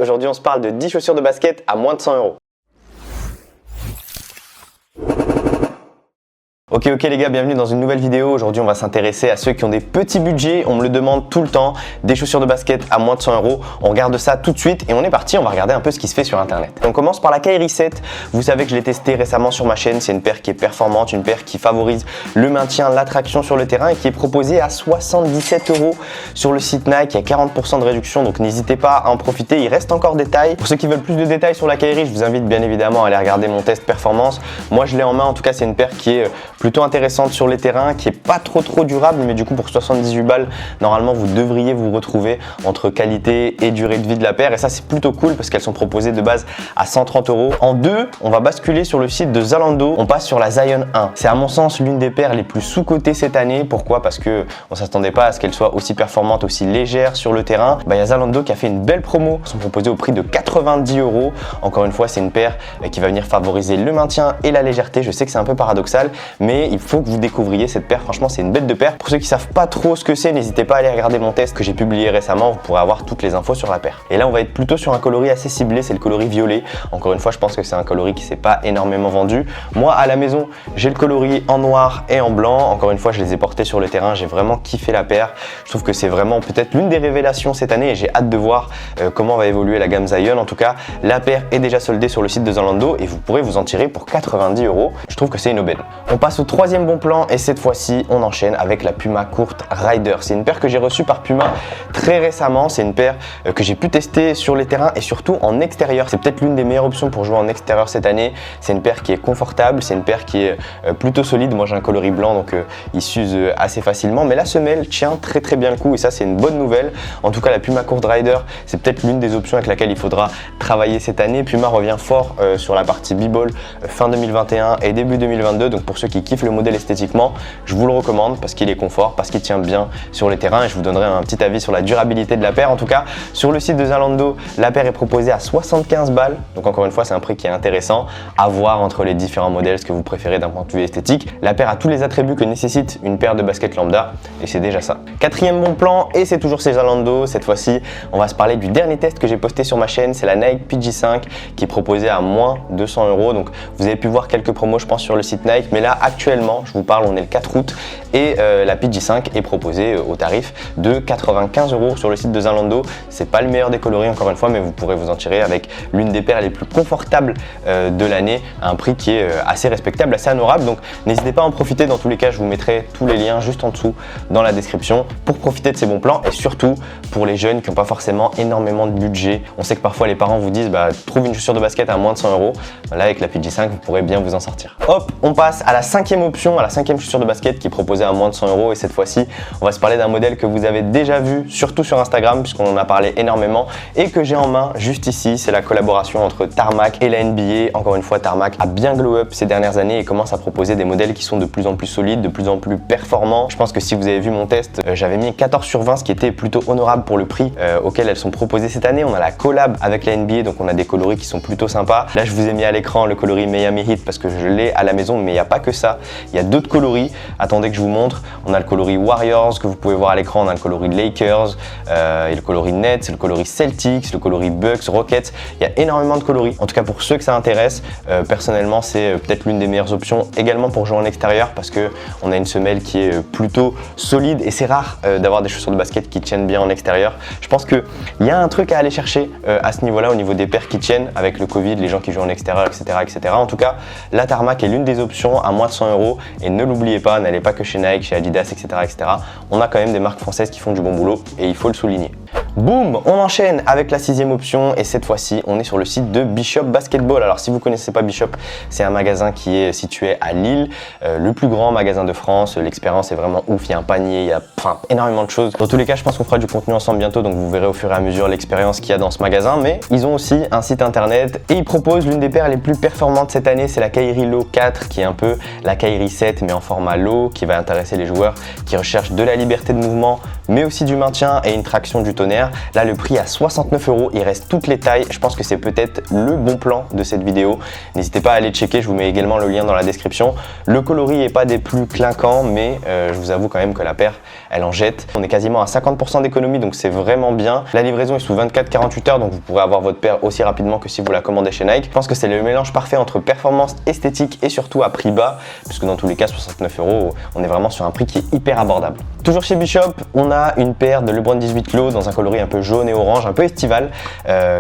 Aujourd'hui, on se parle de 10 chaussures de basket à moins de 100 €. Ok les gars, bienvenue dans une nouvelle vidéo. Aujourd'hui on va s'intéresser à ceux qui ont des petits budgets, on me le demande tout le temps, des chaussures de basket à moins de 100 €. On regarde ça tout de suite et on est parti, on va regarder un peu ce qui se fait sur internet. On commence par la Kyrie 7, vous savez que je l'ai testé récemment sur ma chaîne, c'est une paire qui est performante, une paire qui favorise le maintien, l'attraction sur le terrain et qui est proposée à 77 € sur le site Nike, il y a 40% de réduction donc n'hésitez pas à en profiter, il reste encore des tailles. Pour ceux qui veulent plus de détails sur la Kyrie, je vous invite bien évidemment à aller regarder mon test performance. Moi je l'ai en main, en tout cas c'est une paire qui est plutôt intéressante sur les terrains, qui est pas trop durable, mais du coup pour 78 balles, normalement vous devriez vous retrouver entre qualité et durée de vie de la paire et ça c'est plutôt cool parce qu'elles sont proposées de base à 130 €. En deux, on va basculer sur le site de Zalando, on passe sur la Zion 1. C'est à mon sens l'une des paires les plus sous-cotées cette année. Pourquoi? Parce que on s'attendait pas à ce qu'elle soit aussi performante, aussi légère sur le terrain. Il y a Zalando qui a fait une belle promo, elles sont proposées au prix de 90 €. Encore une fois, c'est une paire qui va venir favoriser le maintien et la légèreté. Je sais que c'est un peu paradoxal, mais il faut que vous découvriez cette paire. Franchement, c'est une bête de paire. Pour ceux qui savent pas trop ce que c'est, n'hésitez pas à aller regarder mon test que j'ai publié récemment. Vous pourrez avoir toutes les infos sur la paire. Et là, on va être plutôt sur un coloris assez ciblé. C'est le coloris violet. Encore une fois, je pense que c'est un coloris qui s'est pas énormément vendu. Moi, à la maison, j'ai le coloris en noir et en blanc. Encore une fois, je les ai portés sur le terrain. J'ai vraiment kiffé la paire. Je trouve que c'est vraiment peut-être l'une des révélations cette année et j'ai hâte de voir comment va évoluer la gamme Zion. En tout cas, la paire est déjà soldée sur le site de Zalando et vous pourrez vous en tirer pour 90 €. Je trouve que c'est une aubaine. On passe au troisième bon plan et cette fois-ci on enchaîne avec la Puma courte Rider. C'est une paire que j'ai reçue par Puma très récemment, c'est une paire que j'ai pu tester sur les terrains et surtout en extérieur. C'est peut-être l'une des meilleures options pour jouer en extérieur cette année. C'est une paire qui est confortable, c'est une paire qui est plutôt solide. Moi j'ai un coloris blanc donc il s'use assez facilement, mais la semelle tient très bien le coup et ça c'est une bonne nouvelle. En tout cas la Puma courte Rider c'est peut-être l'une des options avec laquelle il faudra travailler cette année. Puma revient fort sur la partie b-ball fin 2021 et début 2022, donc pour ceux qui kiffent le modèle esthétiquement, je vous le recommande parce qu'il est confort, parce qu'il tient bien sur les terrains et je vous donnerai un petit avis sur la durabilité de la paire. En tout cas, sur le site de Zalando, la paire est proposée à 75 balles. Donc encore une fois, c'est un prix qui est intéressant à voir entre les différents modèles, ce que vous préférez d'un point de vue esthétique. La paire a tous les attributs que nécessite une paire de basket lambda et c'est déjà ça. Quatrième bon plan et c'est toujours chez Zalando. Cette fois-ci, on va se parler du dernier test que j'ai posté sur ma chaîne. C'est la Nike PG5 qui est proposée à moins 200 €. Donc vous avez pu voir quelques promos, je pense, sur le site Nike. Mais là, actuellement, je vous parle, on est le 4 août et la PG5 est proposée au tarif de 95 € sur le site de Zalando. C'est pas le meilleur des coloris encore une fois, mais vous pourrez vous en tirer avec l'une des paires les plus confortables de l'année à un prix qui est assez respectable, assez honorable. Donc n'hésitez pas à en profiter. Dans tous les cas, je vous mettrai tous les liens juste en dessous dans la description pour profiter de ces bons plans et surtout pour les jeunes qui n'ont pas forcément énormément de budget. On sait que parfois les parents vous disent trouve une chaussure de basket à moins de 100 €. Là avec la PG5, vous pourrez bien vous en sortir. Hop, on passe à la cinquième option, à la cinquième chaussure de basket qui est proposée à moins de 100 € et cette fois-ci on va se parler d'un modèle que vous avez déjà vu surtout sur Instagram puisqu'on en a parlé énormément et que j'ai en main juste ici. C'est la collaboration entre Tarmac et la NBA. Encore une fois, Tarmac a bien glow up ces dernières années et commence à proposer des modèles qui sont de plus en plus solides, de plus en plus performants. Je pense que si vous avez vu mon test, j'avais mis 14 sur 20, ce qui était plutôt honorable pour le prix auquel elles sont proposées cette année. On a la collab avec la NBA, donc on a des coloris qui sont plutôt sympas. Là je vous ai mis à l'écran le coloris Miami Heat parce que je l'ai à la maison, mais il n'y a pas que ça. Il y a d'autres coloris. Attendez que je vous montre. On a le coloris Warriors que vous pouvez voir à l'écran, on a le coloris Lakers, et le coloris Nets, le coloris Celtics, le coloris Bucks, Rockets. Il y a énormément de coloris. En tout cas pour ceux que ça intéresse, personnellement c'est peut-être l'une des meilleures options également pour jouer en extérieur parce que on a une semelle qui est plutôt solide et c'est rare d'avoir des chaussures de basket qui tiennent bien en extérieur. Je pense qu'il y a un truc à aller chercher à ce niveau-là au niveau des paires qui tiennent avec le Covid, les gens qui jouent en extérieur, etc. En tout cas, la Tarmac est l'une des options à moins de 100 € et ne l'oubliez pas, n'allez pas que chez Nike, chez Adidas, etc. On a quand même des marques françaises qui font du bon boulot et il faut le souligner. Boum, on enchaîne avec la sixième option et cette fois-ci on est sur le site de Bishop Basketball. Alors si vous connaissez pas Bishop, c'est un magasin qui est situé à Lille, le plus grand magasin de France. L'expérience est vraiment ouf, il y a un panier, il y a énormément de choses. Dans tous les cas, je pense qu'on fera du contenu ensemble bientôt, donc vous verrez au fur et à mesure l'expérience qu'il y a dans ce magasin. Mais ils ont aussi un site internet et ils proposent l'une des paires les plus performantes cette année, c'est la Kyrie Low 4 qui est un peu la Kyrie 7 mais en format low, qui va intéresser les joueurs qui recherchent de la liberté de mouvement mais aussi du maintien et une traction du tonnerre. Là, le prix à 69 €, il reste toutes les tailles. Je pense que c'est peut-être le bon plan de cette vidéo. N'hésitez pas à aller checker, je vous mets également le lien dans la description. Le coloris n'est pas des plus clinquants, mais je vous avoue quand même que la paire, elle en jette. On est quasiment à 50% d'économie, donc c'est vraiment bien. La livraison est sous 24-48 heures, donc vous pourrez avoir votre paire aussi rapidement que si vous la commandez chez Nike. Je pense que c'est le mélange parfait entre performance, esthétique et surtout à prix bas, puisque dans tous les cas, 69 €, on est vraiment sur un prix qui est hyper abordable. Toujours chez Bishop, on a une paire de LeBron 18 Low dans un coloris un peu jaune et orange, un peu estival,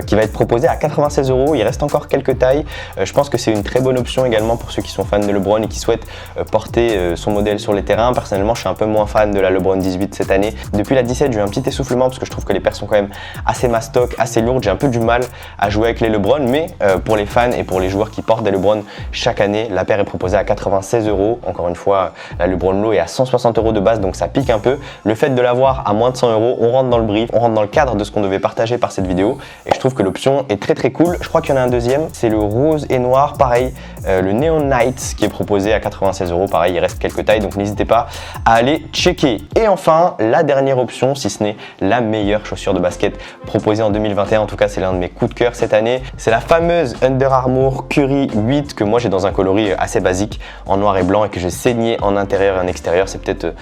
qui va être proposée à 96 €. Il reste encore quelques tailles. Je pense que c'est une très bonne option également pour ceux qui sont fans de LeBron et qui souhaitent porter son modèle sur les terrains. Personnellement, je suis un peu moins fan de la LeBron 18 cette année. Depuis la 17, j'ai eu un petit essoufflement parce que je trouve que les paires sont quand même assez mastoc, assez lourdes. J'ai un peu du mal à jouer avec les LeBron, mais pour les fans et pour les joueurs qui portent des LeBron chaque année, la paire est proposée à 96 €. Encore une fois, la LeBron Low est à 160 € de base, donc ça pique un peu. Le fait de l'avoir à moins de 100 €, on rentre dans le brief, on rentre dans le cadre de ce qu'on devait partager par cette vidéo, et je trouve que l'option est très cool. Je crois qu'il y en a un deuxième, c'est le rose et noir, pareil, le Neon Night qui est proposé à 96 €. Pareil, il reste quelques tailles, donc n'hésitez pas à aller checker. Et enfin, la dernière option, si ce n'est la meilleure chaussure de basket proposée en 2021, en tout cas c'est l'un de mes coups de cœur cette année, c'est la fameuse Under Armour Curry 8 que moi j'ai dans un coloris assez basique en noir et blanc et que j'ai saigné en intérieur et en extérieur. C'est peut-être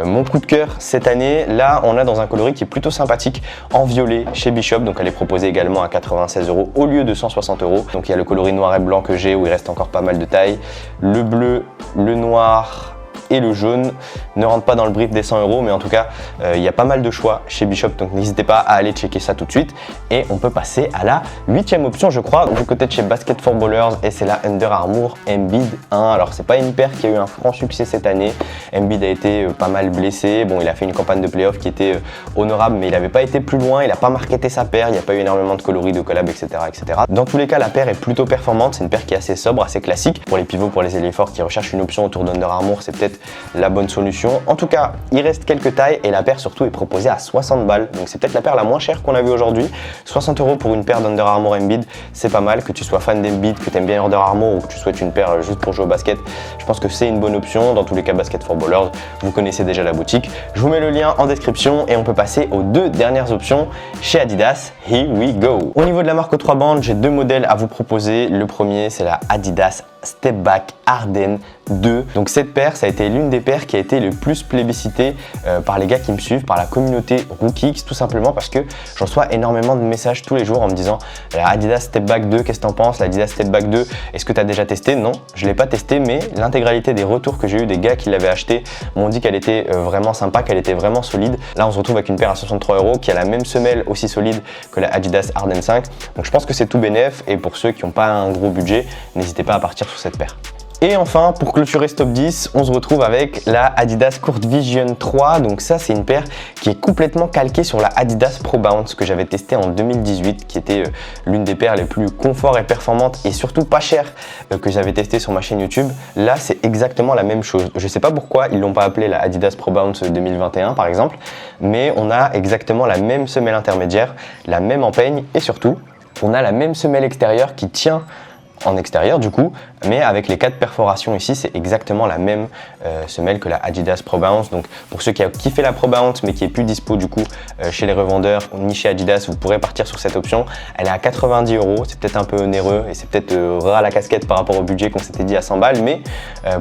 mon coup de cœur cette année. Là, on a dans un coloris qui est plutôt sympathique en violet chez Bishop, donc elle est proposée également à 96 € au lieu de 160 €. Donc il y a le coloris noir et blanc que j'ai où il reste encore pas mal de tailles, le bleu, le noir et le jaune ne rentrent pas dans le brief des 100 €, mais en tout cas il y a pas mal de choix chez Bishop, donc n'hésitez pas à aller checker ça tout de suite. Et on peut passer à la 8e option, je crois, du côté de chez Basket for Ballers, et c'est la Under Armour Embiid 1. Alors c'est pas une paire qui a eu un franc succès cette année. Embiid a été pas mal blessé. Bon, il a fait une campagne de playoff qui était honorable, mais il n'avait pas été plus loin, il n'a pas marketé sa paire, il n'y a pas eu énormément de coloris, de collab, etc., etc. Dans tous les cas, la paire est plutôt performante. C'est une paire qui est assez sobre, assez classique. Pour les pivots, pour les ailiers forts qui recherchent une option autour d'Under Armour, c'est peut-être la bonne solution. En tout cas, il reste quelques tailles et la paire surtout est proposée à 60 balles. Donc c'est peut-être la paire la moins chère qu'on a vue aujourd'hui. 60 € pour une paire d'Under Armour Embiid, c'est pas mal. Que tu sois fan d'Embiid, que tu aimes bien Under Armour ou que tu souhaites une paire juste pour jouer au basket, je pense que c'est une bonne option. Dans tous les cas, Basket for Ballers, vous connaissez déjà la boutique. Je vous mets le lien en description et on peut passer aux deux dernières options chez Adidas. Here we go. Au niveau de la marque aux 3 bandes, j'ai deux modèles à vous proposer. Le premier, c'est la Adidas Step Back Harden 2. Donc cette paire, ça a été l'une des paires qui a été le plus plébiscitée par les gars qui me suivent, par la communauté Rookies, tout simplement parce que je reçois énormément de messages tous les jours en me disant la Adidas Step Back 2, qu'est-ce que t'en penses? La Adidas Step Back 2, est-ce que tu as déjà testé? Non, je l'ai pas testé, mais l'intégralité des retours que j'ai eu des gars qui l'avaient acheté m'ont dit qu'elle était vraiment sympa, qu'elle était vraiment solide. Là, on se retrouve avec une paire à 63 € qui a la même semelle aussi solide que la Adidas Harden 5. Donc je pense que c'est tout bénef, et pour ceux qui n'ont pas un gros budget, n'hésitez pas à partir sur cette paire. Et enfin, pour clôturer ce top 10, on se retrouve avec la Adidas Court Vision 3. Donc ça, c'est une paire qui est complètement calquée sur la Adidas Pro Bounce que j'avais testée en 2018, qui était l'une des paires les plus confort et performantes et surtout pas chères que j'avais testée sur ma chaîne YouTube. Là, c'est exactement la même chose. Je sais pas pourquoi ils l'ont pas appelée la Adidas Pro Bounce 2021 par exemple, mais on a exactement la même semelle intermédiaire, la même empeigne et surtout, on a la même semelle extérieure qui tient en extérieur du coup, mais avec les 4 perforations ici, c'est exactement la même semelle que la Adidas Pro Bounce. Donc pour ceux qui ont kiffé la Pro Bounce mais qui est plus dispo du coup chez les revendeurs ni chez Adidas, vous pourrez partir sur cette option. Elle est à 90 €, c'est peut-être un peu onéreux et c'est peut-être ras à la casquette par rapport au budget qu'on s'était dit à 100 balles, mais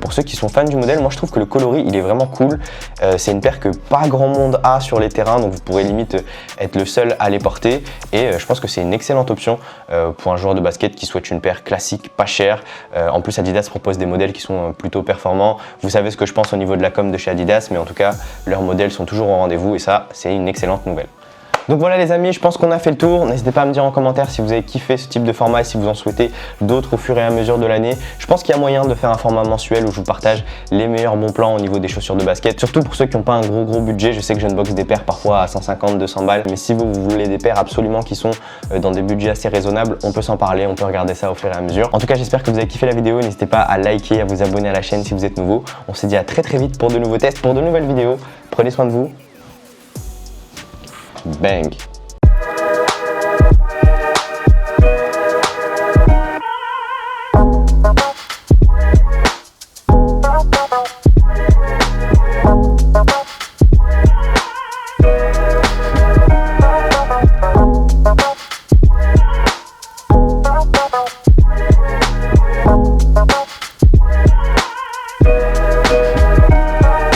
pour ceux qui sont fans du modèle, moi je trouve que le coloris il est vraiment cool. C'est une paire que pas grand monde a sur les terrains, donc vous pourrez limite être le seul à les porter, et je pense que c'est une excellente option pour un joueur de basket qui souhaite une paire classique, pas chère. En plus, Adidas propose des modèles qui sont plutôt performants. Vous savez ce que je pense au niveau de la com de chez Adidas, mais en tout cas, leurs modèles sont toujours au rendez-vous et ça, c'est une excellente nouvelle. Donc voilà les amis, je pense qu'on a fait le tour. N'hésitez pas à me dire en commentaire si vous avez kiffé ce type de format et si vous en souhaitez d'autres au fur et à mesure de l'année. Je pense qu'il y a moyen de faire un format mensuel où je vous partage les meilleurs bons plans au niveau des chaussures de basket. Surtout pour ceux qui n'ont pas un gros budget. Je sais que j'unbox des paires parfois à 150, 200 balles. Mais si vous voulez des paires absolument qui sont dans des budgets assez raisonnables, on peut s'en parler, on peut regarder ça au fur et à mesure. En tout cas, j'espère que vous avez kiffé la vidéo. N'hésitez pas à liker, à vous abonner à la chaîne si vous êtes nouveau. On se dit à très vite pour de nouveaux tests, pour de nouvelles vidéos. Prenez soin de vous. Bang!